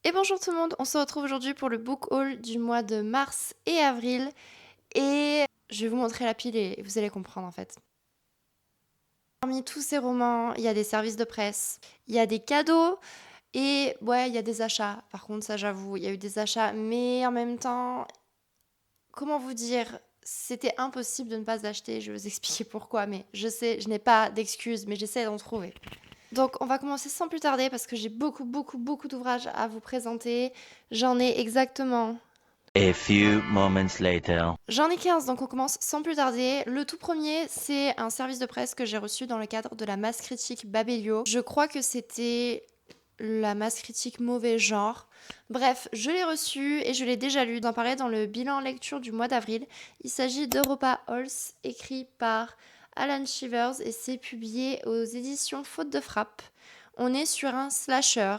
Et bonjour tout le monde, on se retrouve aujourd'hui pour le book haul du mois de mars et avril. Et je vais vous montrer la pile et vous allez comprendre en fait. Parmi tous ces romans, il y a des services de presse, il y a des cadeaux et ouais, il y a des achats. Par contre, ça j'avoue, il y a eu des achats, mais en même temps, comment vous dire, c'était impossible de ne pas acheter. Je vais vous expliquer pourquoi, mais je sais, je n'ai pas d'excuses, mais j'essaie d'en trouver. Donc, on va commencer sans plus tarder parce que j'ai beaucoup d'ouvrages à vous présenter. J'en ai exactement. A few moments later. J'en ai 15, donc on commence sans plus tarder. Le tout premier, c'est un service de presse que j'ai reçu dans le cadre de la masse critique Babelio. Je crois que c'était la masse critique mauvais genre. Bref, je l'ai reçu et je l'ai déjà lu. D'en parler dans le bilan lecture du mois d'avril. Il s'agit d'Europa Halls, écrit par Alan Shivers et c'est publié aux éditions Faute de Frappe. On est sur un slasher.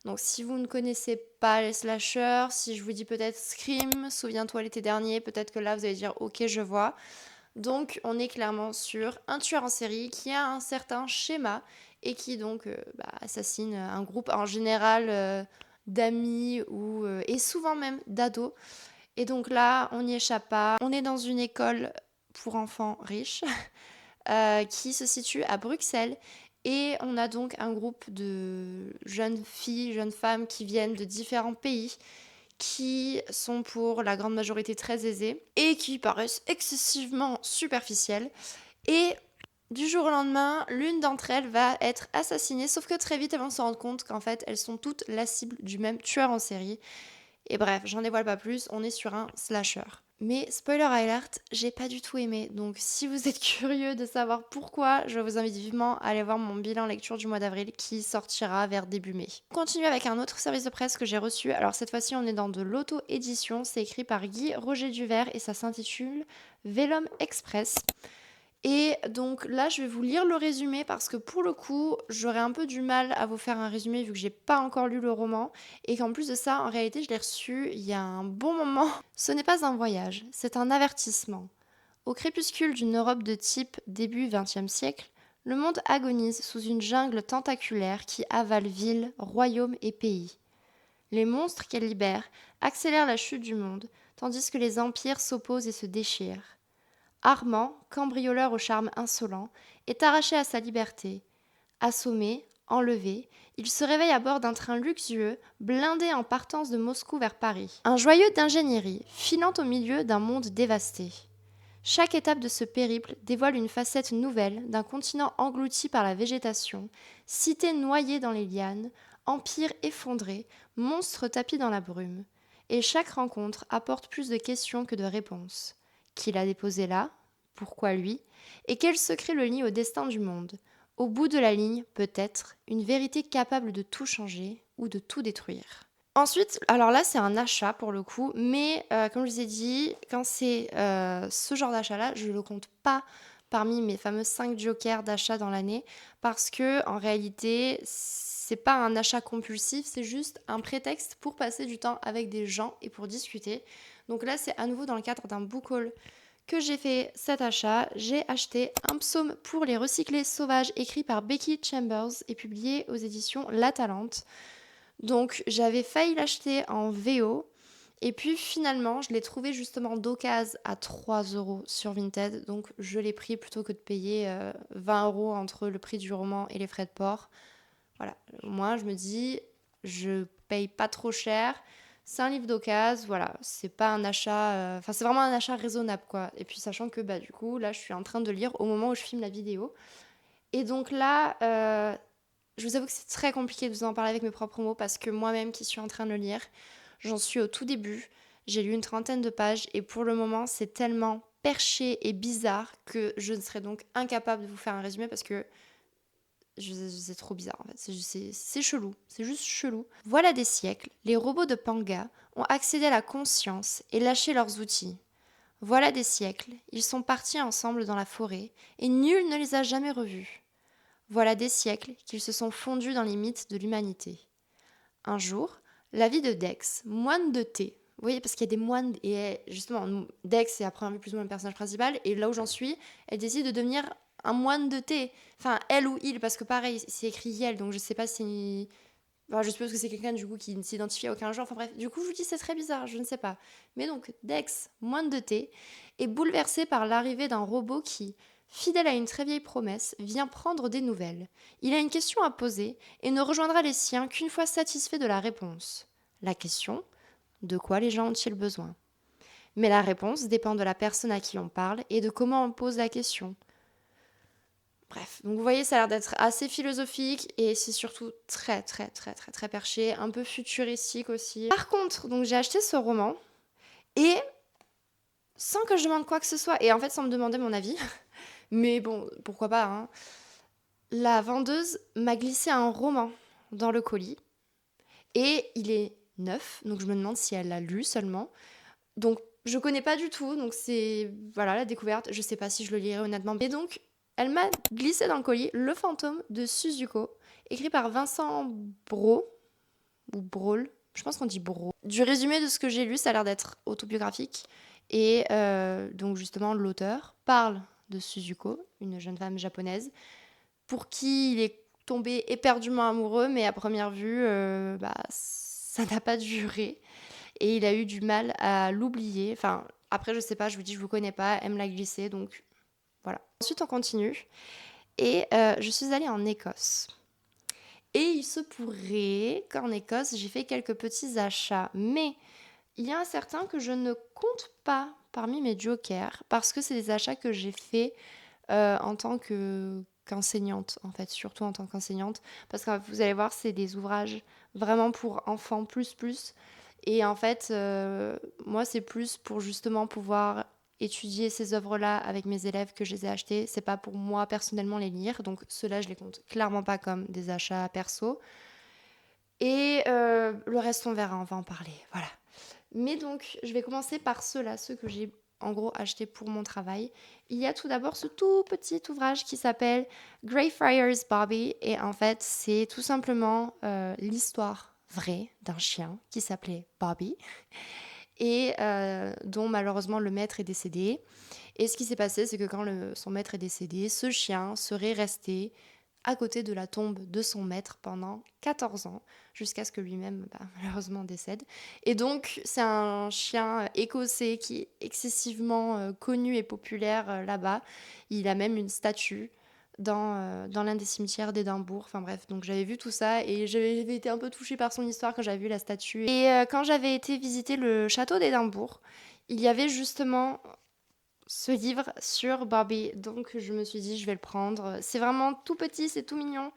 Donc si vous ne connaissez pas les slashers, si je vous dis peut-être Scream, souviens-toi l'été dernier, peut-être que là vous allez dire ok je vois. Donc on est clairement sur un tueur en série qui a un certain schéma et qui donc assassine un groupe en général d'amis et souvent même d'ados. Et donc là on n'y échappe pas. On est dans une école pour enfants riches qui se situe à Bruxelles. Et on a donc un groupe de jeunes filles, jeunes femmes qui viennent de différents pays, qui sont pour la grande majorité très aisées et qui paraissent excessivement superficielles. Et du jour au lendemain, l'une d'entre elles va être assassinée, sauf que très vite elles vont se rendre compte qu'en fait elles sont toutes la cible du même tueur en série. Et bref, j'en dévoile pas plus, on est sur un slasher. Mais spoiler alert, j'ai pas du tout aimé. Donc si vous êtes curieux de savoir pourquoi, je vous invite vivement à aller voir mon bilan lecture du mois d'avril qui sortira vers début mai. On continue avec un autre service de presse que j'ai reçu. Alors cette fois-ci, on est dans de l'auto-édition. C'est écrit par Guy Roger Duvert et ça s'intitule Vellum Express. Et donc là, je vais vous lire le résumé parce que pour le coup, j'aurais un peu du mal à vous faire un résumé vu que j'ai pas encore lu le roman et qu'en plus de ça, en réalité, je l'ai reçu il y a un bon moment. Ce n'est pas un voyage, c'est un avertissement. Au crépuscule d'une Europe de type début XXe siècle, le monde agonise sous une jungle tentaculaire qui avale villes, royaumes et pays. Les monstres qu'elle libère accélèrent la chute du monde, tandis que les empires s'opposent et se déchirent. Armand, cambrioleur au charme insolent, est arraché à sa liberté. Assommé, enlevé, il se réveille à bord d'un train luxueux, blindé en partance de Moscou vers Paris. Un joyau d'ingénierie, filant au milieu d'un monde dévasté. Chaque étape de ce périple dévoile une facette nouvelle d'un continent englouti par la végétation, cité noyée dans les lianes, empire effondré, monstre tapi dans la brume. Et chaque rencontre apporte plus de questions que de réponses. Qui l'a déposé là? Pourquoi lui? Et quel secret le lie au destin du monde? Au bout de la ligne, peut-être, une vérité capable de tout changer ou de tout détruire. Ensuite, alors là, c'est un achat pour le coup, mais comme je vous ai dit, quand c'est ce genre d'achat-là, je ne le compte pas parmi mes fameux 5 jokers d'achat dans l'année, parce que en réalité, c'est pas un achat compulsif, c'est juste un prétexte pour passer du temps avec des gens et pour discuter. Donc là, c'est à nouveau dans le cadre d'un book haul que j'ai fait cet achat. J'ai acheté un psaume pour les recyclés sauvages écrit par Becky Chambers et publié aux éditions La Talente. Donc j'avais failli l'acheter en VO. Et puis finalement, je l'ai trouvé justement d'occasion à 3 euros sur Vinted. Donc je l'ai pris plutôt que de payer 20 euros entre le prix du roman et les frais de port. Voilà, moi je me dis, je paye pas trop cher. C'est un livre d'occasion, voilà, c'est pas un achat. Enfin, c'est vraiment un achat raisonnable quoi. Et puis sachant que bah, du coup, là je suis en train de lire au moment où je filme la vidéo. Et donc là, je vous avoue que c'est très compliqué de vous en parler avec mes propres mots parce que moi-même qui suis en train de le lire, j'en suis au tout début. J'ai lu une trentaine de pages et pour le moment, c'est tellement perché et bizarre que je ne serais donc incapable de vous faire un résumé parce que c'est trop bizarre en fait. C'est chelou, c'est juste chelou. Voilà des siècles, les robots de Panga ont accédé à la conscience et lâché leurs outils. Voilà des siècles, ils sont partis ensemble dans la forêt et nul ne les a jamais revus. Voilà des siècles qu'ils se sont fondus dans les mythes de l'humanité. Un jour, la vie de Dex, moine de thé, vous voyez, parce qu'il y a des moines, et justement, Dex est à première vue plus ou moins le personnage principal, et là où j'en suis, elle décide de devenir un moine de thé. Enfin, elle ou il, parce que pareil, c'est écrit Yel, donc je sais pas si Enfin, je suppose que c'est quelqu'un du coup qui ne s'identifie à aucun genre. Enfin bref, du coup, je vous dis c'est très bizarre, je ne sais pas. Mais donc, Dex, moine de thé, est bouleversé par l'arrivée d'un robot qui, fidèle à une très vieille promesse, vient prendre des nouvelles. Il a une question à poser et ne rejoindra les siens qu'une fois satisfait de la réponse. La question, de quoi les gens ont-ils besoin? Mais la réponse dépend de la personne à qui on parle et de comment on pose la question. Bref, donc vous voyez, ça a l'air d'être assez philosophique et c'est surtout très très très très très perché, un peu futuristique aussi. Par contre, donc j'ai acheté ce roman et sans que je demande quoi que ce soit, et en fait sans me demander mon avis, mais bon, pourquoi pas, hein, la vendeuse m'a glissé un roman dans le colis et il est neuf, donc je me demande si elle l'a lu seulement. Donc je connais pas du tout, donc c'est voilà la découverte. Je sais pas si je le lirai honnêtement. Et donc elle m'a glissé dans le colis Le fantôme de Suzuko, écrit par Vincent Brault ou Brawl. Je pense qu'on dit Brault. Du résumé de ce que j'ai lu, ça a l'air d'être autobiographique. Et donc justement l'auteur parle de Suzuko, une jeune femme japonaise, pour qui il est tombé éperdument amoureux, mais à première vue, ça n'a pas duré et il a eu du mal à l'oublier. Enfin, après, je sais pas, je vous dis, je vous connais pas, elle me l'a glissé, donc voilà. Ensuite, on continue et je suis allée en Écosse. Et il se pourrait qu'en Écosse, j'ai fait quelques petits achats, mais il y a un certain que je ne compte pas parmi mes jokers parce que c'est des achats que j'ai faits en tant qu'enseignante, en fait, surtout en tant qu'enseignante, parce que vous allez voir, c'est des ouvrages vraiment pour enfants plus plus. Et en fait, moi, c'est plus pour justement pouvoir étudier ces œuvres-là avec mes élèves que je les ai achetées. C'est pas pour moi personnellement les lire, donc ceux-là, je les compte clairement pas comme des achats perso. Et le reste, on verra, on va en parler. Voilà. Mais donc, je vais commencer par ceux-là, ceux que j'ai en gros achetés pour mon travail. Il y a tout d'abord ce tout petit ouvrage qui s'appelle Greyfriars Bobby. Et en fait, c'est tout simplement l'histoire vraie d'un chien qui s'appelait Bobby et dont malheureusement le maître est décédé. Et ce qui s'est passé, c'est que quand son maître est décédé, ce chien serait resté à côté de la tombe de son maître pendant 14 ans, jusqu'à ce que lui-même, malheureusement, décède. Et donc, c'est un chien écossais qui est excessivement connu et populaire là-bas. Il a même une statue dans l'un des cimetières d'Édimbourg. Enfin bref, donc j'avais vu tout ça et j'avais été un peu touchée par son histoire quand j'avais vu la statue. Et quand j'avais été visiter le château d'Édimbourg, il y avait justement ce livre sur Barbie. Donc je me suis dit, je vais le prendre. C'est vraiment tout petit, c'est tout mignon.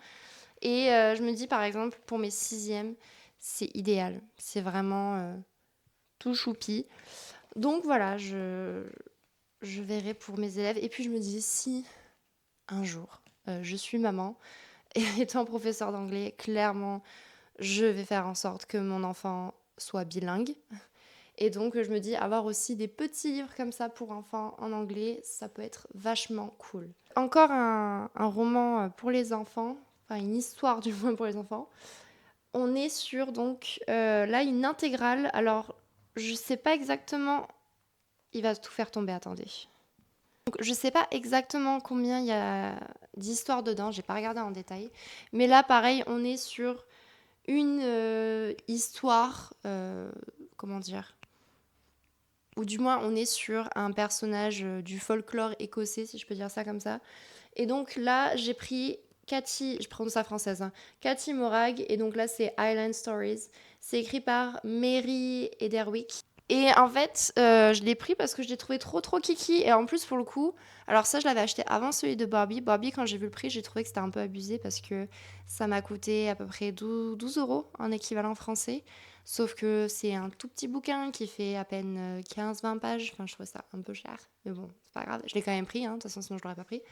Et je me dis, par exemple, pour mes sixièmes, c'est idéal. C'est vraiment tout choupi. Donc voilà, je verrai pour mes élèves. Et puis je me dis, si un jour je suis maman, et étant professeur d'anglais, clairement, je vais faire en sorte que mon enfant soit bilingue. Et donc, je me dis, avoir aussi des petits livres comme ça pour enfants en anglais, ça peut être vachement cool. Encore un roman pour les enfants, enfin une histoire du moins pour les enfants. On est sur donc là une intégrale. Alors, je sais pas exactement. Il va tout faire tomber, attendez. Donc, je sais pas exactement combien il y a d'histoires dedans, j'ai pas regardé en détail. Mais là, pareil, on est sur une histoire, comment dire, ou du moins on est sur un personnage du folklore écossais, si je peux dire ça comme ça. Et donc là, j'ai pris Cathy, je prononce ça française, hein, Cathy Morag, et donc là c'est Island Stories. C'est écrit par Mary Ederwick. Et en fait, je l'ai pris parce que je l'ai trouvé trop trop kiki. Et en plus, pour le coup, alors ça, je l'avais acheté avant celui de Barbie. Barbie, quand j'ai vu le prix, j'ai trouvé que c'était un peu abusé parce que ça m'a coûté à peu près 12 euros en équivalent français. Sauf que c'est un tout petit bouquin qui fait à peine 15-20 pages. Enfin, je trouve ça un peu cher. Mais bon, c'est pas grave. Je l'ai quand même pris, hein. De toute façon, sinon je l'aurais pas pris.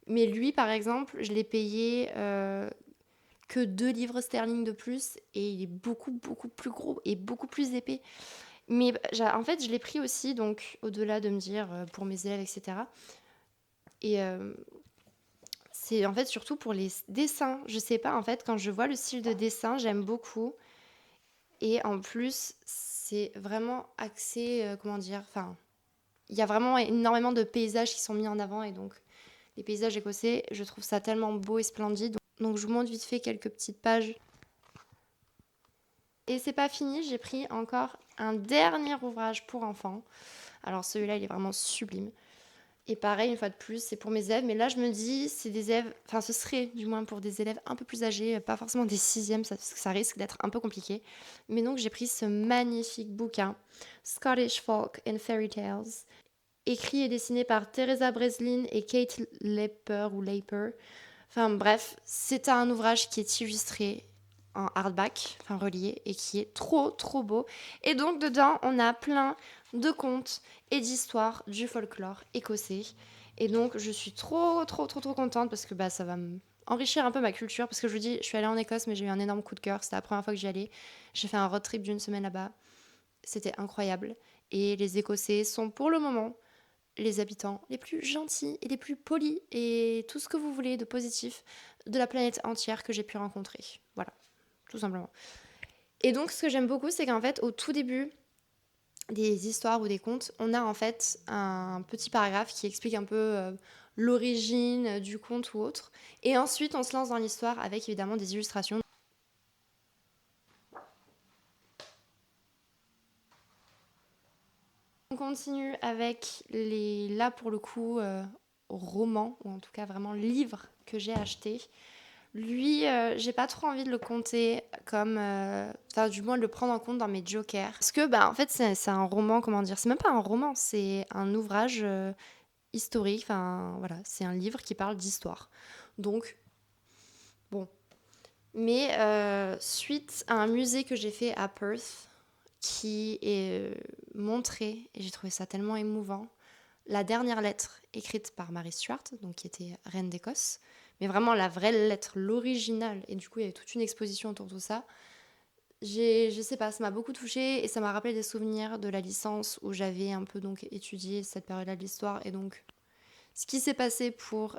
Mais lui, par exemple, je l'ai payé que 2 livres sterling de plus. Et il est beaucoup, beaucoup plus gros et beaucoup plus épais. Mais en fait, je l'ai pris aussi, donc au-delà de me dire pour mes élèves, etc. Et c'est en fait surtout pour les dessins. Je sais pas, en fait, quand je vois le style de dessin, j'aime beaucoup. Et en plus, c'est vraiment axé, comment dire, enfin, il y a vraiment énormément de paysages qui sont mis en avant. Et donc, les paysages écossais, je trouve ça tellement beau et splendide. Donc je vous montre vite fait quelques petites pages Et c'est pas fini, j'ai pris encore un dernier ouvrage pour enfants. Alors celui-là, il est vraiment sublime. Et pareil, une fois de plus, c'est pour mes élèves. Mais là, je me dis, c'est des élèves, enfin, ce serait du moins pour des élèves un peu plus âgés, pas forcément des sixièmes, parce que ça risque d'être un peu compliqué. Mais donc, j'ai pris ce magnifique bouquin, Scottish Folk and Fairy Tales, écrit et dessiné par Teresa Breslin et Kate Leper. Enfin bref, c'est un ouvrage qui est illustré en hardback, enfin relié, et qui est trop trop beau. Et donc dedans, on a plein de contes et d'histoires du folklore écossais. Et donc je suis trop trop trop trop contente parce que bah, ça va enrichir un peu ma culture. Parce que je vous dis, je suis allée en Écosse, mais j'ai eu un énorme coup de cœur. C'était la première fois que j'y allais. J'ai fait un road trip d'une semaine là-bas. C'était incroyable. Et les Écossais sont pour le moment les habitants les plus gentils et les plus polis et tout ce que vous voulez de positif de la planète entière que j'ai pu rencontrer. Voilà, tout simplement. Et donc, ce que j'aime beaucoup, c'est qu'en fait, au tout début des histoires ou des contes, on a en fait un petit paragraphe qui explique un peu l'origine du conte ou autre. Et ensuite, on se lance dans l'histoire avec évidemment des illustrations. On continue avec là pour le coup, romans, ou en tout cas vraiment livres que j'ai achetés. Lui, j'ai pas trop envie de le compter comme, enfin du moins de le prendre en compte dans mes jokers. Parce que, bah, en fait, c'est un roman, comment dire? C'est même pas un roman, c'est un ouvrage historique, enfin voilà, c'est un livre qui parle d'histoire. Donc, bon. Mais suite à un musée que j'ai fait à Perth, qui est montré, et j'ai trouvé ça tellement émouvant, la dernière lettre écrite par Mary Stuart, donc qui était reine d'Écosse, mais vraiment la vraie lettre, l'original, et du coup il y avait toute une exposition autour de tout ça. Je sais pas, ça m'a beaucoup touchée et ça m'a rappelé des souvenirs de la licence où j'avais un peu donc étudié cette période-là de l'histoire et donc ce qui s'est passé pour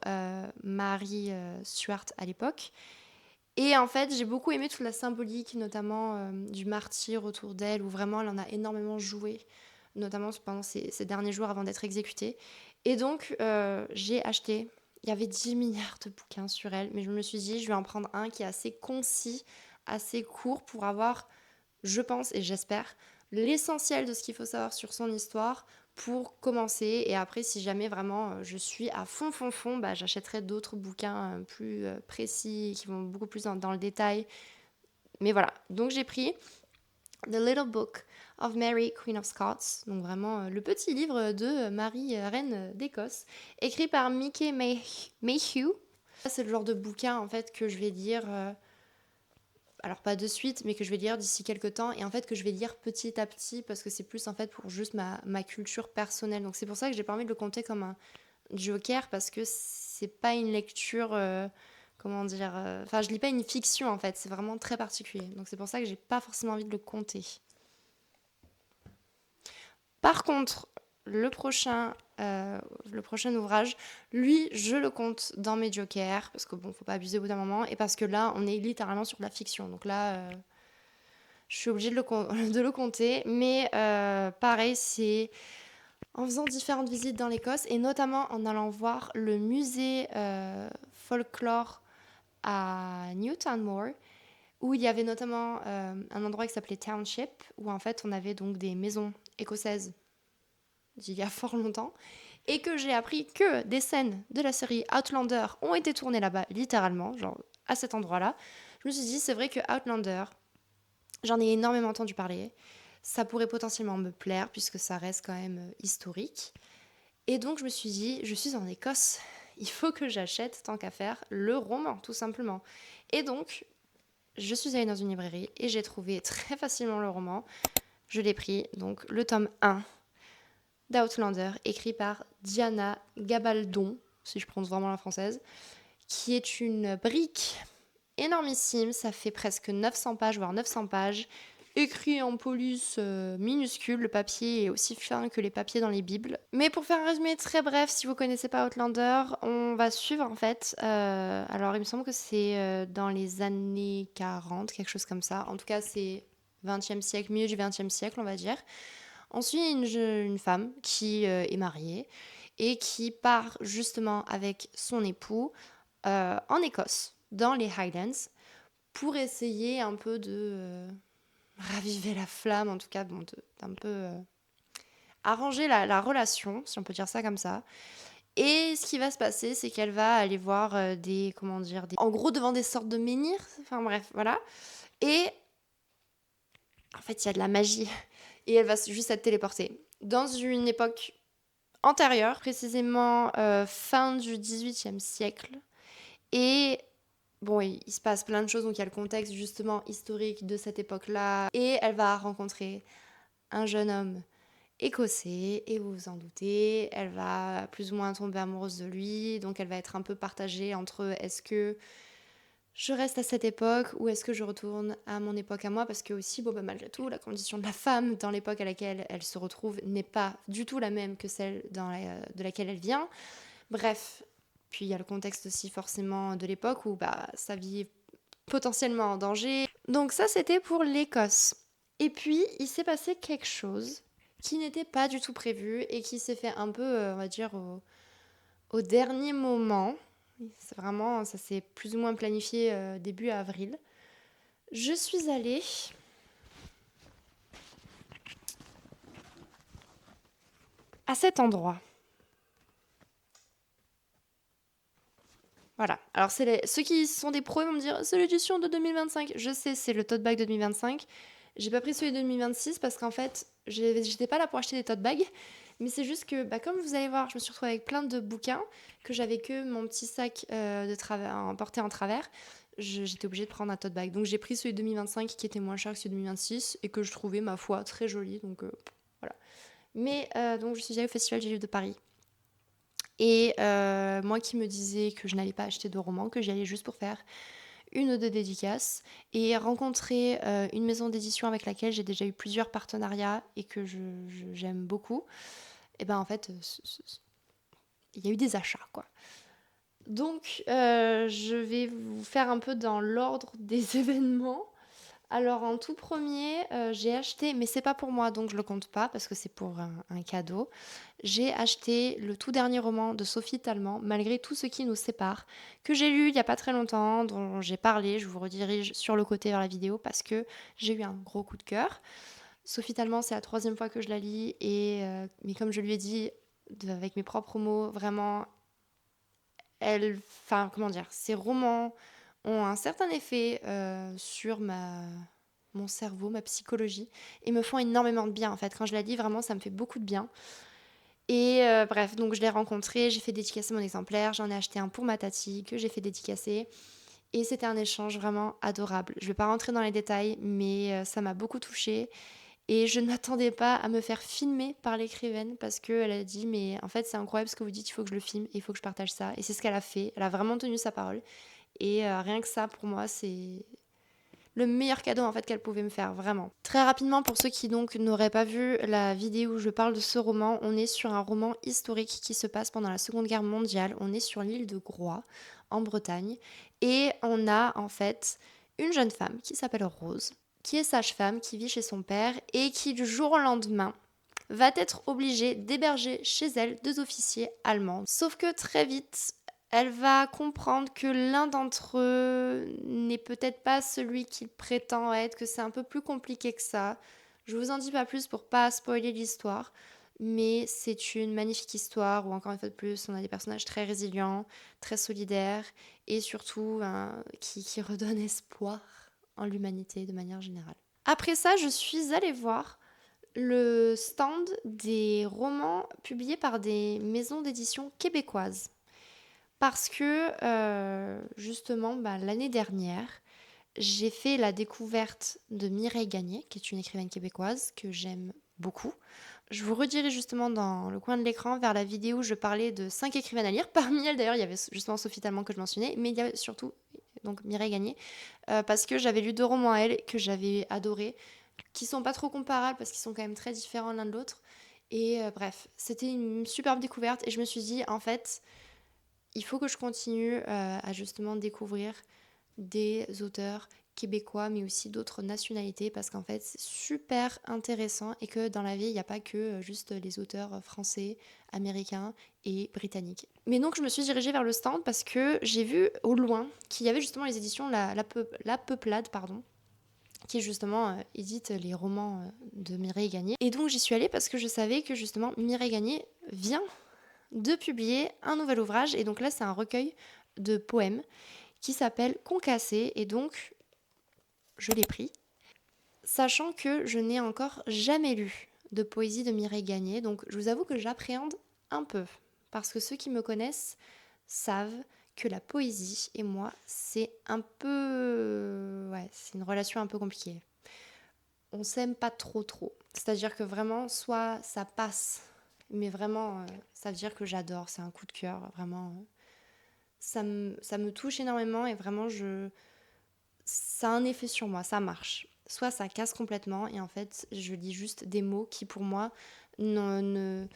Mary Stuart à l'époque. Et en fait, j'ai beaucoup aimé toute la symbolique, notamment du martyr autour d'elle, où vraiment elle en a énormément joué, notamment pendant ces derniers jours avant d'être exécutée. Et donc, j'ai acheté, il y avait 10 milliards de bouquins sur elle, mais je me suis dit, je vais en prendre un qui est assez concis, assez court pour avoir, je pense et j'espère, l'essentiel de ce qu'il faut savoir sur son histoire pour commencer. Et après, si jamais vraiment je suis à fond, fond, fond, bah, j'achèterai d'autres bouquins plus précis, qui vont beaucoup plus dans le détail. Mais voilà, donc j'ai pris The Little Book of Mary, Queen of Scots, donc vraiment le petit livre de Marie, reine d'Écosse, écrit par Mickey Mayhew. C'est le genre de bouquin en fait que je vais lire alors pas de suite, mais que je vais lire d'ici quelques temps, et en fait que je vais lire petit à petit, parce que c'est plus en fait pour juste ma culture personnelle. Donc c'est pour ça que j'ai pas envie de le compter comme un joker, parce que c'est pas une lecture, comment dire, enfin je lis pas une fiction en fait, c'est vraiment très particulier. Donc c'est pour ça que j'ai pas forcément envie de le compter. Par contre, le prochain, le prochain ouvrage, lui, je le compte dans mes jokers, parce que bon, faut pas abuser au bout d'un moment, et parce que là, on est littéralement sur la fiction. Donc là, je suis obligée de de le compter. Mais pareil, c'est en faisant différentes visites dans l'Écosse, et notamment en allant voir le musée folklore à Newton Moor, où il y avait notamment un endroit qui s'appelait Township, où en fait on avait donc des maisons écossaises d'il y a fort longtemps, et que j'ai appris que des scènes de la série Outlander ont été tournées là-bas, littéralement, genre à cet endroit-là. Je me suis dit, c'est vrai que Outlander, j'en ai énormément entendu parler, ça pourrait potentiellement me plaire, puisque ça reste quand même historique. Et donc je me suis dit, je suis en Écosse, il faut que j'achète, tant qu'à faire, le roman, tout simplement. Et donc, je suis allée dans une librairie et j'ai trouvé très facilement le roman. Je l'ai pris, donc le tome 1 d'Outlander, écrit par Diana Gabaldon, si je prononce vraiment la française, qui est une brique énormissime, ça fait presque 900 pages, voire 900 pages, écrit en police minuscule, le papier est aussi fin que les papiers dans les bibles. Mais pour faire un résumé très bref, si vous connaissez pas Outlander, on va suivre en fait, alors il me semble que c'est dans les années 40, quelque chose comme ça, en tout cas c'est 20e siècle, milieu du 20e siècle on va dire. On suit une femme qui est mariée et qui part justement avec son époux en Écosse, dans les Highlands, pour essayer un peu de raviver la flamme, en tout cas, bon, d'un peu arranger la relation, si on peut dire ça comme ça. Et ce qui va se passer, c'est qu'elle va aller voir des, comment dire, en gros devant des sortes de menhirs, enfin bref, voilà. Et en fait, il y a de la magie. Et elle va juste être téléportée dans une époque antérieure, précisément fin du XVIIIe siècle. Et bon, il se passe plein de choses, donc il y a le contexte justement historique de cette époque-là. Et elle va rencontrer un jeune homme écossais, et vous vous en doutez, elle va plus ou moins tomber amoureuse de lui, donc elle va être un peu partagée entre est-ce que je reste à cette époque ou est-ce que je retourne à mon époque à moi, parce que aussi, bon, bah, malgré tout, la condition de la femme dans l'époque à laquelle elle se retrouve n'est pas du tout la même que celle de laquelle elle vient. Bref, puis il y a le contexte aussi forcément de l'époque où bah, sa vie est potentiellement en danger. Donc ça, c'était pour l'Écosse. Et puis, il s'est passé quelque chose qui n'était pas du tout prévu et qui s'est fait un peu, on va dire, au dernier moment. C'est vraiment, ça s'est plus ou moins planifié début avril. Je suis allée à cet endroit. Voilà. Alors, ceux qui sont des pros ils vont me dire c'est l'édition de 2025. Je sais, c'est le tote bag de 2025. J'ai pas pris celui de 2026 parce qu'en fait, j'étais pas là pour acheter des tote bags. Mais c'est juste que, bah, comme vous allez voir, je me suis retrouvée avec plein de bouquins, que j'avais que mon petit sac de travers, emporté en travers. J'étais obligée de prendre un tote bag. Donc j'ai pris celui de 2025 qui était moins cher que celui de 2026 et que je trouvais, ma foi, très joli. Donc voilà. Mais donc je suis allée au Festival du Livre de Paris. Et moi qui me disais que je n'allais pas acheter de romans, que j'y allais juste pour faire une ou deux dédicaces et rencontrer une maison d'édition avec laquelle j'ai déjà eu plusieurs partenariats et que j'aime beaucoup, et ben en fait, il y a eu des achats, quoi. Donc, je vais vous faire un peu dans l'ordre des événements. Alors en tout premier, j'ai acheté, mais c'est pas pour moi, donc je le compte pas parce que c'est pour un cadeau. J'ai acheté le tout dernier roman de Sophie Tallement, Malgré tout ce qui nous sépare, que j'ai lu il y a pas très longtemps, dont j'ai parlé. Je vous redirige sur le côté vers la vidéo parce que j'ai eu un gros coup de cœur. Sophie Tallement, c'est la troisième fois que je la lis et mais comme je lui ai dit avec mes propres mots, vraiment, enfin comment dire, ses romans ont un certain effet sur mon cerveau, ma psychologie, et me font énormément de bien en fait. Quand je la lis, vraiment, ça me fait beaucoup de bien. Et bref, donc je l'ai rencontré, j'ai fait dédicacer mon exemplaire, j'en ai acheté un pour ma tati que j'ai fait dédicacer. Et c'était un échange vraiment adorable. Je ne vais pas rentrer dans les détails, mais ça m'a beaucoup touchée. Et je ne m'attendais pas à me faire filmer par l'écrivaine parce qu'elle a dit mais en fait c'est incroyable ce que vous dites, il faut que je le filme, il faut que je partage ça. Et c'est ce qu'elle a fait, elle a vraiment tenu sa parole. Et rien que ça pour moi c'est le meilleur cadeau en fait qu'elle pouvait me faire, vraiment. Très rapidement, pour ceux qui donc n'auraient pas vu la vidéo où je parle de ce roman, on est sur un roman historique qui se passe pendant la Seconde Guerre mondiale. On est sur l'île de Groix, en Bretagne, et on a en fait une jeune femme qui s'appelle Rose, qui est sage-femme, qui vit chez son père et qui du jour au lendemain va être obligée d'héberger chez elle deux officiers allemands. Sauf que très vite, elle va comprendre que l'un d'entre eux n'est peut-être pas celui qu'il prétend être, que c'est un peu plus compliqué que ça. Je vous en dis pas plus pour pas spoiler l'histoire, mais c'est une magnifique histoire où encore une fois de plus, on a des personnages très résilients, très solidaires et surtout qui redonnent espoir en l'humanité de manière générale. Après ça, je suis allée voir le stand des romans publiés par des maisons d'édition québécoises. Parce que justement, bah, l'année dernière, j'ai fait la découverte de Mireille Gagné, qui est une écrivaine québécoise que j'aime beaucoup. Je vous redirige justement dans le coin de l'écran vers la vidéo où je parlais de 5 écrivaines à lire. Parmi elles, d'ailleurs, il y avait justement Sophie Tallement que je mentionnais, mais il y avait surtout donc Mireille Gagné, parce que j'avais lu deux romans à elle que j'avais adorés, qui sont pas trop comparables parce qu'ils sont quand même très différents l'un de l'autre. Et bref, c'était une superbe découverte et je me suis dit, en fait, il faut que je continue à justement découvrir des auteurs québécois, mais aussi d'autres nationalités, parce qu'en fait, c'est super intéressant et que dans la vie, il n'y a pas que juste les auteurs français, américains et britanniques. Mais donc, je me suis dirigée vers le stand parce que j'ai vu au loin qu'il y avait justement les éditions La Peuplade, pardon, qui justement édite les romans de Mireille Gagné. Et donc j'y suis allée parce que je savais que justement Mireille Gagné vient de publier un nouvel ouvrage. Et donc là, c'est un recueil de poèmes qui s'appelle Concassé. Et donc, je l'ai pris, sachant que je n'ai encore jamais lu de poésie de Mireille Gagné. Donc je vous avoue que j'appréhende un peu. Parce que ceux qui me connaissent savent que la poésie et moi, c'est un peu... Ouais, c'est une relation un peu compliquée. On s'aime pas trop trop. C'est-à-dire que vraiment, soit ça passe, mais vraiment, ça veut dire que j'adore, c'est un coup de cœur, vraiment. Ça me touche énormément et vraiment, ça a un effet sur moi, ça marche. Soit ça casse complètement et en fait, je lis juste des mots qui pour moi n'ont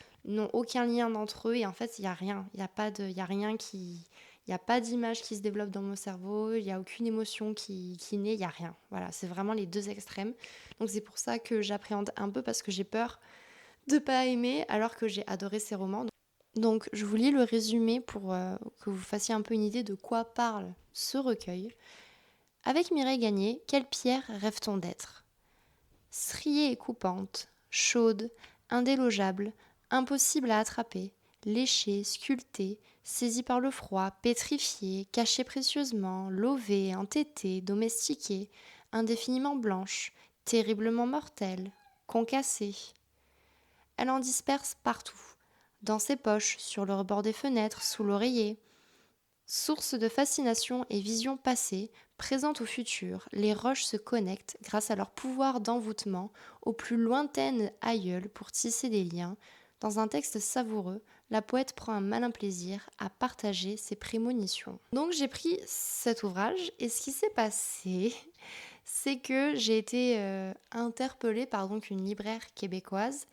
aucun lien entre eux et en fait, il n'y a rien. Il y a rien qui... Il n'y a pas d'image qui se développe dans mon cerveau, il n'y a aucune émotion qui naît, il n'y a rien. Voilà, c'est vraiment les deux extrêmes. Donc c'est pour ça que j'appréhende un peu parce que j'ai peur de pas aimer alors que j'ai adoré ces romans. Donc je vous lis le résumé pour que vous fassiez un peu une idée de quoi parle ce recueil. Avec Mireille Gagné, quelle pierre rêve-t-on d'être? Striée et coupante, chaude, indélogeable, impossible à attraper, léchée, sculptée, saisie par le froid, pétrifiée, cachée précieusement, lovée, entêtée, domestiquée, indéfiniment blanche, terriblement mortelle, concassée. Elle en disperse partout, dans ses poches, sur le rebord des fenêtres, sous l'oreiller. Source de fascination et vision passée, présente ou future, les roches se connectent, grâce à leur pouvoir d'envoûtement, aux plus lointaines aïeules pour tisser des liens. Dans un texte savoureux, la poète prend un malin plaisir à partager ses prémonitions. Donc j'ai pris cet ouvrage et ce qui s'est passé, c'est que j'ai été interpellée par donc une libraire québécoise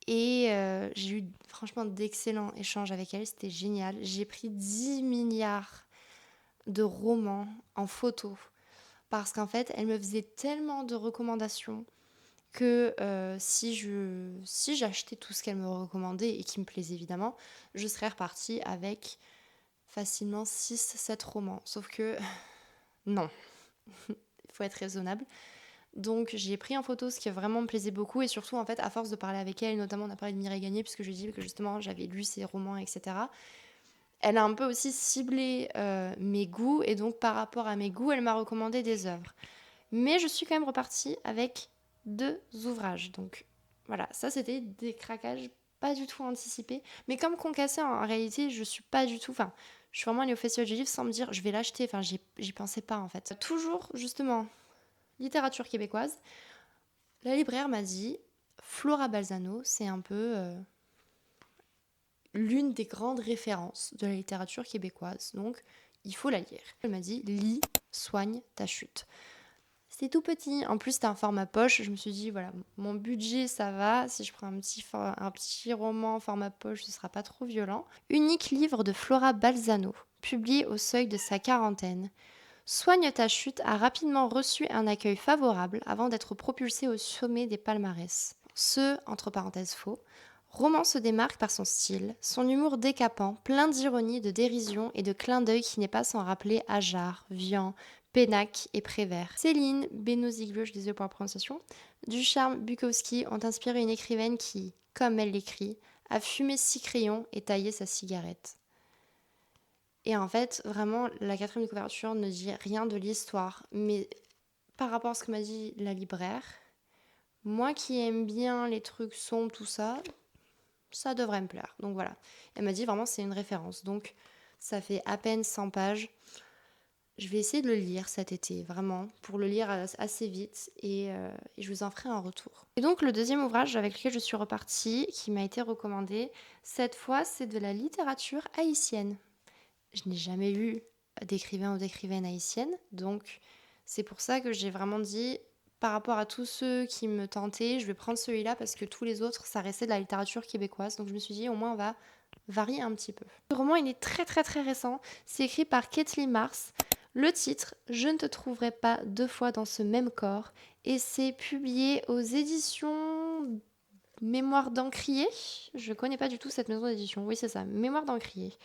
et j'ai eu franchement d'excellents échanges avec elle, c'était génial. J'ai pris 10 milliards de romans en photo parce qu'en fait, elle me faisait tellement de recommandations que si j'achetais tout ce qu'elle me recommandait et qui me plaisait évidemment, je serais repartie avec facilement 6-7 romans. Sauf que non, il faut être raisonnable. Donc j'ai pris en photo ce qui vraiment me plaisait beaucoup et surtout en fait à force de parler avec elle, notamment on a parlé de Mireille Gagné puisque je lui ai dit que justement j'avais lu ses romans etc. Elle a un peu aussi ciblé mes goûts et donc par rapport à mes goûts elle m'a recommandé des œuvres. Mais je suis quand même repartie avec 2 ouvrages donc voilà ça c'était des craquages pas du tout anticipés. Mais comme Concassé en réalité je suis pas du tout, enfin je suis vraiment allée au festival du livre sans me dire je vais l'acheter, enfin j'y pensais pas en fait. Toujours justement littérature québécoise. La libraire m'a dit Flora Balzano, c'est un peu l'une des grandes références de la littérature québécoise, donc il faut la lire. Elle m'a dit lis, soigne ta chute. C'est tout petit, en plus c'est un format poche, je me suis dit voilà, mon budget ça va, si je prends un petit roman format poche ce sera pas trop violent. Unique livre de Flora Balzano, publié au seuil de sa quarantaine. Soigne ta chute a rapidement reçu un accueil favorable avant d'être propulsé au sommet des palmarès. Ce, entre parenthèses faux, roman se démarque par son style, son humour décapant, plein d'ironie, de dérision et de clins d'œil qui n'est pas sans rappeler Ajar, Vian, Pénac et Prévert. Céline Benoît-Ziegler, je désolé pour la prononciation, Ducharme, Bukowski ont inspiré une écrivaine qui, comme elle l'écrit, a fumé 6 crayons et taillé sa cigarette. Et en fait, vraiment, la quatrième de couverture ne dit rien de l'histoire. Mais par rapport à ce que m'a dit la libraire, moi qui aime bien les trucs sombres, tout ça, ça devrait me plaire. Donc voilà. Elle m'a dit vraiment c'est une référence. Donc ça fait à peine 100 pages. Je vais essayer de le lire cet été, vraiment, pour le lire assez vite et je vous en ferai un retour. Et donc le deuxième ouvrage avec lequel je suis repartie, qui m'a été recommandé, cette fois c'est de la littérature haïtienne. Je n'ai jamais lu d'écrivain ou d'écrivaine haïtienne, donc c'est pour ça que j'ai vraiment dit, par rapport à tous ceux qui me tentaient, je vais prendre celui-là parce que tous les autres, ça restait de la littérature québécoise, donc je me suis dit, au moins on va varier un petit peu. Le roman, il est très très très récent, c'est écrit par Kathleen Mars. Le titre, Je ne te trouverai pas 2 fois dans ce même corps, et c'est publié aux éditions Mémoire d'Encrier. Je connais pas du tout cette maison d'édition, oui c'est ça, Mémoire d'Encrier.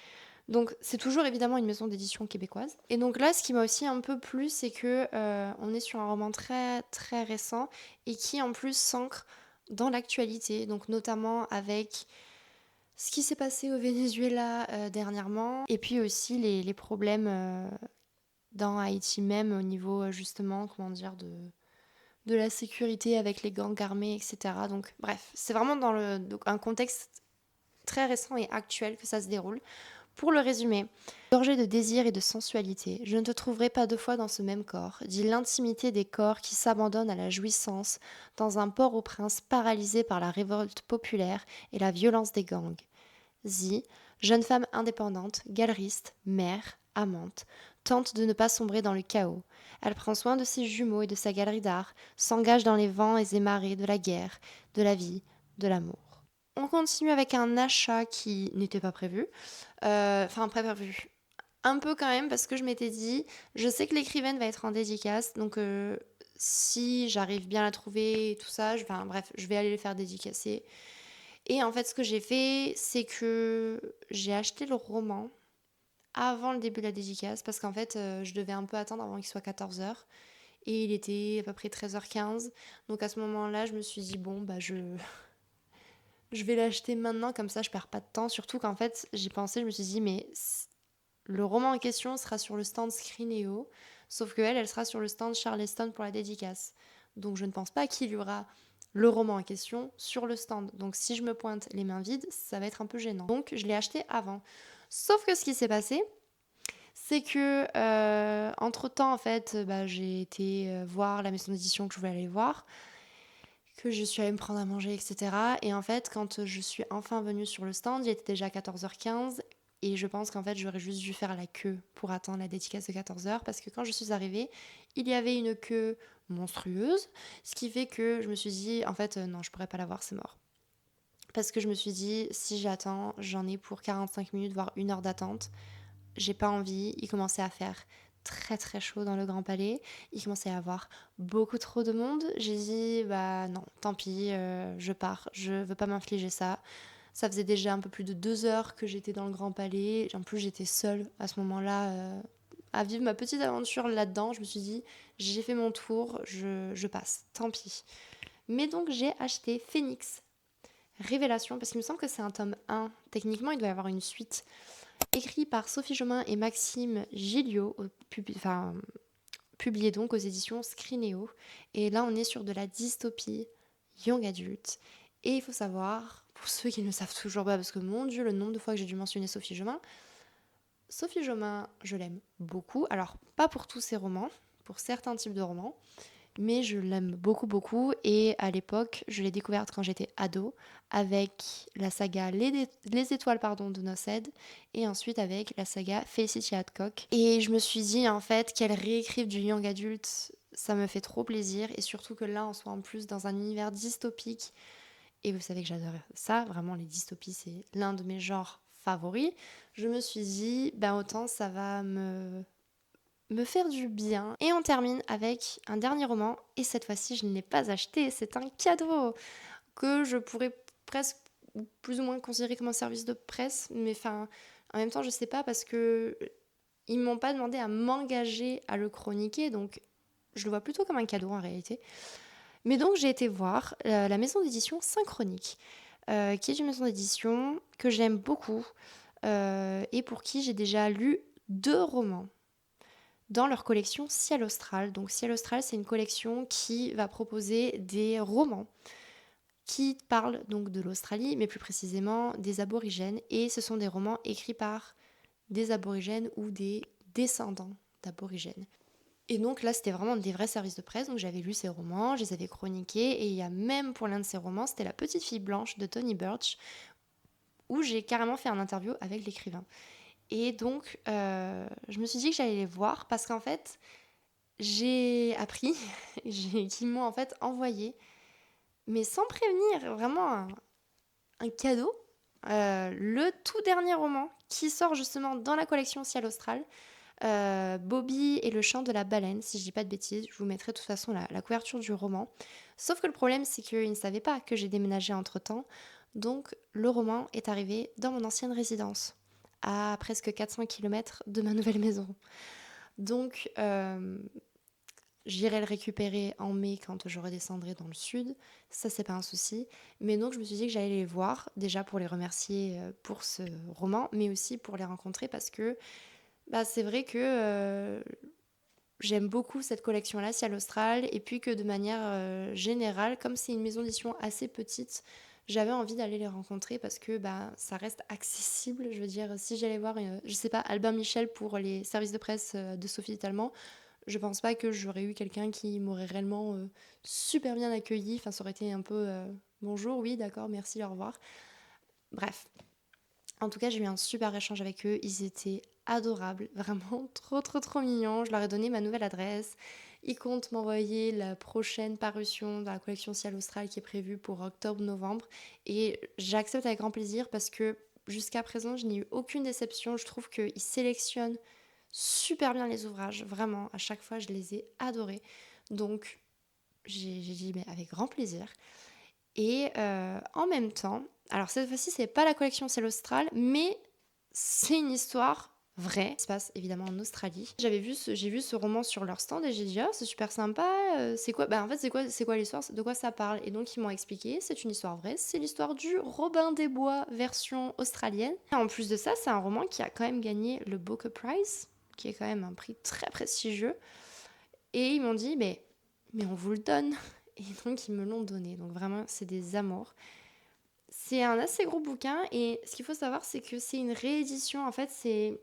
Donc c'est toujours évidemment une maison d'édition québécoise. Et donc là, ce qui m'a aussi un peu plu, c'est que on est sur un roman très très récent et qui en plus s'ancre dans l'actualité, donc notamment avec ce qui s'est passé au Venezuela dernièrement, et puis aussi les problèmes dans Haïti même au niveau justement, comment dire, de la sécurité avec les gangs armés, etc. Donc bref, c'est vraiment dans donc, un contexte très récent et actuel que ça se déroule. Pour le résumer, gorgé de désir et de sensualité, je ne te trouverai pas deux fois dans ce même corps, dit l'intimité des corps qui s'abandonnent à la jouissance dans un Port-au-Prince paralysé par la révolte populaire et la violence des gangs. Zi, jeune femme indépendante, galeriste, mère, amante, tente de ne pas sombrer dans le chaos. Elle prend soin de ses jumeaux et de sa galerie d'art, s'engage dans les vents et marées de la guerre, de la vie, de l'amour. On continue avec un achat qui n'était pas prévu. Enfin, prévu. Un peu quand même, parce que je m'étais dit, je sais que l'écrivaine va être en dédicace, donc si j'arrive bien à la trouver et tout ça, enfin bref, je vais aller les faire dédicacer. Et en fait, ce que j'ai fait, c'est que j'ai acheté le roman avant le début de la dédicace, parce qu'en fait, je devais un peu attendre avant qu'il soit 14h. Et il était à peu près 13h15. Donc à ce moment-là, je me suis dit, bon, bah je vais l'acheter maintenant, comme ça je perds pas de temps. Surtout qu'en fait, j'ai pensé, je me suis dit, mais le roman en question sera sur le stand Scrineo, sauf que elle sera sur le stand Charleston pour la dédicace. Donc je ne pense pas qu'il y aura le roman en question sur le stand. Donc si je me pointe les mains vides, ça va être un peu gênant. Donc je l'ai acheté avant. Sauf que ce qui s'est passé, c'est que entre-temps, en fait, j'ai été voir la maison d'édition que je voulais aller voir, que je suis allée me prendre à manger, etc. Et en fait, quand je suis enfin venue sur le stand, il était déjà 14h15 et je pense qu'en fait, j'aurais juste dû faire la queue pour attendre la dédicace de 14h parce que quand je suis arrivée, il y avait une queue monstrueuse, ce qui fait que je me suis dit, en fait, non, je pourrais pas l'avoir, c'est mort. Parce que je me suis dit, si j'attends, j'en ai pour 45 minutes, voire 1 heure d'attente. J'ai pas envie. Il commençait à faire très très chaud dans le Grand Palais. Il commençait à y avoir beaucoup trop de monde. J'ai dit, bah non, tant pis, je pars. Je veux pas m'infliger ça. Ça faisait déjà un peu plus de 2 heures que j'étais dans le Grand Palais. En plus, j'étais seule à ce moment-là à vivre ma petite aventure là-dedans. Je me suis dit, j'ai fait mon tour, je passe, tant pis. Mais donc, j'ai acheté Phoenix Révélation, parce qu'il me semble que c'est un tome 1. Techniquement, il doit y avoir une suite. Écrit par Sophie Jomain et Maxime Gilliot, publié donc aux éditions Scrineo. Et là, on est sur de la dystopie young adulte. Et il faut savoir, pour ceux qui ne le savent toujours pas, parce que mon Dieu, le nombre de fois que j'ai dû mentionner Sophie Jomain, je l'aime beaucoup. Alors, pas pour tous ses romans, pour certains types de romans, mais je l'aime beaucoup beaucoup et à l'époque je l'ai découverte quand j'étais ado avec la saga Les étoiles pardon, de Noced et ensuite avec la saga Felicity Hadcock et je me suis dit en fait qu'elle réécrive du young adulte ça me fait trop plaisir et surtout que là on soit en plus dans un univers dystopique et vous savez que j'adore ça, vraiment les dystopies c'est l'un de mes genres favoris. Je me suis dit ben autant ça va me faire du bien. Et on termine avec un dernier roman, et cette fois-ci je ne l'ai pas acheté, c'est un cadeau que je pourrais presque plus ou moins considérer comme un service de presse, mais enfin en même temps je sais pas parce que ils m'ont pas demandé à m'engager à le chroniquer, donc je le vois plutôt comme un cadeau en réalité. Mais donc j'ai été voir la maison d'édition Synchronique, qui est une maison d'édition que j'aime beaucoup et pour qui j'ai déjà lu 2 romans dans leur collection Ciel Austral. Donc Ciel Austral, c'est une collection qui va proposer des romans qui parlent donc de l'Australie, mais plus précisément des aborigènes. Et ce sont des romans écrits par des aborigènes ou des descendants d'aborigènes. Et donc là, c'était vraiment des vrais services de presse. Donc j'avais lu ces romans, je les avais chroniqués. Et il y a même pour l'un de ces romans, c'était La petite fille blanche de Tony Birch, où j'ai carrément fait un interview avec l'écrivain. Et donc, je me suis dit que j'allais les voir parce qu'en fait, j'ai appris qu'ils m'ont en fait envoyé, mais sans prévenir, vraiment un cadeau, le tout dernier roman qui sort justement dans la collection Ciel Austral, Bobby et le chant de la baleine, si je dis pas de bêtises, je vous mettrai de toute façon la couverture du roman. Sauf que le problème, c'est qu'ils ne savaient pas que j'ai déménagé entre-temps, donc le roman est arrivé dans mon ancienne résidence, à presque 400 km de ma nouvelle maison. Donc, j'irai le récupérer en mai quand je redescendrai dans le sud. Ça, c'est pas un souci. Mais donc, je me suis dit que j'allais les voir, déjà pour les remercier pour ce roman, mais aussi pour les rencontrer parce que bah, c'est vrai que j'aime beaucoup cette collection-là, Ciel Austral, et puis que de manière générale, comme c'est une maison d'édition assez petite, j'avais envie d'aller les rencontrer parce que bah, ça reste accessible. Je veux dire, si j'allais voir, je sais pas, Albin Michel pour les services de presse de Sophie Tallement, je pense pas que j'aurais eu quelqu'un qui m'aurait réellement super bien accueilli. Enfin, ça aurait été un peu bonjour, oui, d'accord, merci, au revoir. Bref, en tout cas, j'ai eu un super échange avec eux. Ils étaient adorables, vraiment trop trop trop mignons. Je leur ai donné ma nouvelle adresse. Ils comptent m'envoyer la prochaine parution de la collection Ciel Austral qui est prévue pour octobre-novembre. Et j'accepte avec grand plaisir parce que jusqu'à présent, je n'ai eu aucune déception. Je trouve qu'ils sélectionnent super bien les ouvrages. Vraiment, à chaque fois, je les ai adorés. Donc, j'ai dit, mais avec grand plaisir. Et en même temps, alors cette fois-ci, c'est pas la collection Ciel Austral, mais c'est une histoire vraie. Ça se passe évidemment en Australie. J'ai vu ce roman sur leur stand et j'ai dit, oh, c'est super sympa. C'est quoi? Bah, en fait, c'est quoi l'histoire? De quoi ça parle? Et donc, ils m'ont expliqué, c'est une histoire vraie. C'est l'histoire du Robin des Bois version australienne. Et en plus de ça, c'est un roman qui a quand même gagné le Booker Prize, qui est quand même un prix très prestigieux. Et ils m'ont dit, mais on vous le donne. Et donc, ils me l'ont donné. Donc, vraiment, c'est des amours. C'est un assez gros bouquin. Et ce qu'il faut savoir, c'est que c'est une réédition. En fait, c'est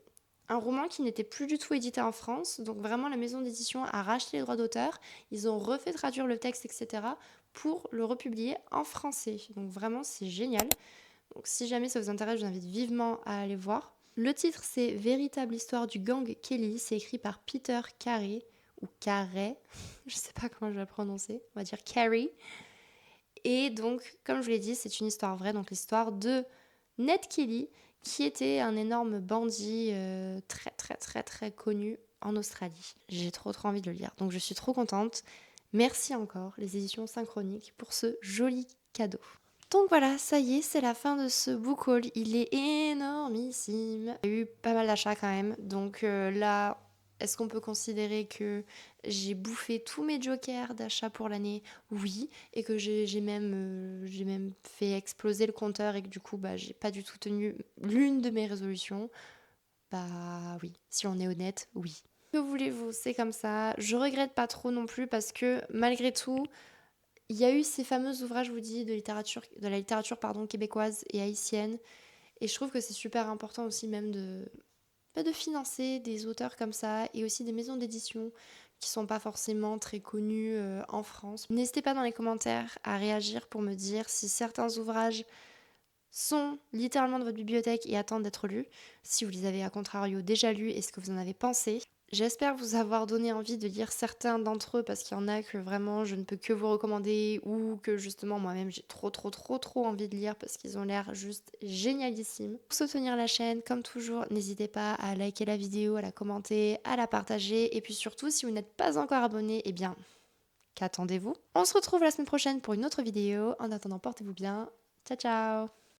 un roman qui n'était plus du tout édité en France. Donc, vraiment, la maison d'édition a racheté les droits d'auteur. Ils ont refait traduire le texte, etc. pour le republier en français. Donc, vraiment, c'est génial. Donc, si jamais ça vous intéresse, je vous invite vivement à aller voir. Le titre, c'est Véritable histoire du gang Kelly. C'est écrit par Peter Carey ou Carey, je sais pas comment je vais le prononcer, on va dire Carey. Et donc, comme je vous l'ai dit, c'est une histoire vraie, donc l'histoire de Ned Kelly, qui était un énorme bandit très très très très connu en Australie. J'ai trop trop envie de le lire, donc je suis trop contente. Merci encore les éditions synchroniques pour ce joli cadeau. Donc voilà, ça y est, c'est la fin de ce book haul. Il est énormissime. Il y a eu pas mal d'achats quand même. Donc là, est-ce qu'on peut considérer que j'ai bouffé tous mes jokers d'achat pour l'année? Oui. Et que j'ai même fait exploser le compteur et que du coup, bah, j'ai pas du tout tenu l'une de mes résolutions? Bah oui. Si on est honnête, oui. Que voulez-vous, c'est comme ça. Je regrette pas trop non plus parce que malgré tout, il y a eu ces fameux ouvrages, je vous dis, de la littérature pardon, québécoise et haïtienne. Et je trouve que c'est super important aussi même de financer des auteurs comme ça et aussi des maisons d'édition qui sont pas forcément très connues en France. N'hésitez pas dans les commentaires à réagir pour me dire si certains ouvrages sont littéralement dans votre bibliothèque et attendent d'être lus, si vous les avez à contrario déjà lus et ce que vous en avez pensé. J'espère vous avoir donné envie de lire certains d'entre eux parce qu'il y en a que vraiment je ne peux que vous recommander ou que justement moi-même j'ai trop trop trop trop envie de lire parce qu'ils ont l'air juste génialissimes. Pour soutenir la chaîne, comme toujours, n'hésitez pas à liker la vidéo, à la commenter, à la partager et puis surtout si vous n'êtes pas encore abonné, eh bien qu'attendez-vous? On se retrouve la semaine prochaine pour une autre vidéo. En attendant, portez-vous bien. Ciao ciao!